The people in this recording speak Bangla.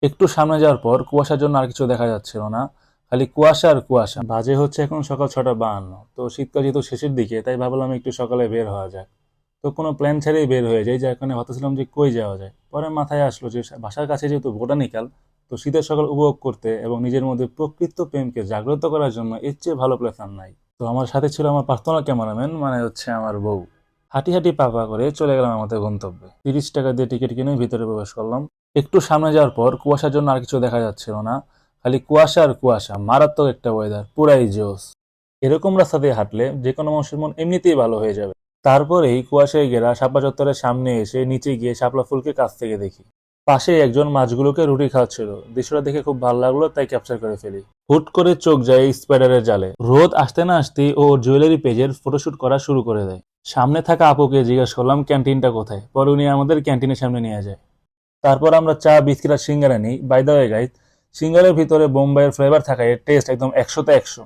একটু সামনে যাওয়ার পর কুয়াশার জন্য আর কিছু দেখা যাচ্ছিল না, খালি কুয়াশা আর কুয়াশা। বাজে হচ্ছে এখন সকাল 6:52। তো শীতকাল যেহেতু শেষের দিকে, তাই ভাবলাম একটু সকালে বের হওয়া যাক। তো কোনো প্ল্যান ছাড়াই বের হয়ে যাই, যার কারণে ভাবতেছিলাম যে কই যাওয়া যায়। পরে মাথায় আসলো যে বাসার কাছে যেহেতু বোটানিক্যাল, তো শীতের সকাল উপভোগ করতে এবং নিজের মধ্যে প্রকৃত প্রেমকে জাগ্রত করার জন্য এর চেয়ে ভালো প্লেস আর নাই। তো আমার সাথে ছিল আমার পার্সোনাল ক্যামেরাম্যান, মানে হচ্ছে আমার বউ। হাঁটি হাঁটি পা পা করে চলে গেলাম আমাদের গন্তব্যে। 30 টাকা দিয়ে টিকিট কিনে ভিতরে প্রবেশ করলাম। একটু সামনে যাওয়ার পর কুয়াশার জন্য আর কিছু দেখা যাচ্ছিল না, খালি কুয়াশা আর কুয়াশা। মারাত্মক একটা ওয়েদার, পুরাই জোস। এরকম রাস্তা দিয়ে হাঁটলে যে কোনো মানুষের মন এমনিতেই ভালো হয়ে যাবে। তারপরেই কুয়াশায় ঘেরা শাপলা চত্বরের সামনে এসে নিচে গিয়ে শাপলা ফুলকে কাছ থেকে দেখি। পাশে একজন মাছগুলোকে রুটি খাওয়াচ্ছিল। দৃশ্যটা দেখে খুব ভালো লাগলো, তাই ক্যাপচার করে ফেলি। হুট করে চোখ যায় এই স্পাইডারের জালে। রোদ আসতে না আসতেই ও জুয়েলারি পেজের ফটোশুট করা শুরু করে দেয়। সামনে থাকা আপুকে জিজ্ঞেস করলাম ক্যান্টিনটা কোথায়, পরে উনি আমাদের ক্যান্টিনের সামনে নিয়ে যায়। তারপর আমরা চা, বিস্কিট আর সিঙ্গারা নিই। বাই দ্য ওয়ে গাইস, সিঙ্গারের ভিতরে বোম্বাইয়ের ফ্লেভার থাকায় এর টেস্ট একদম 100-তে 100।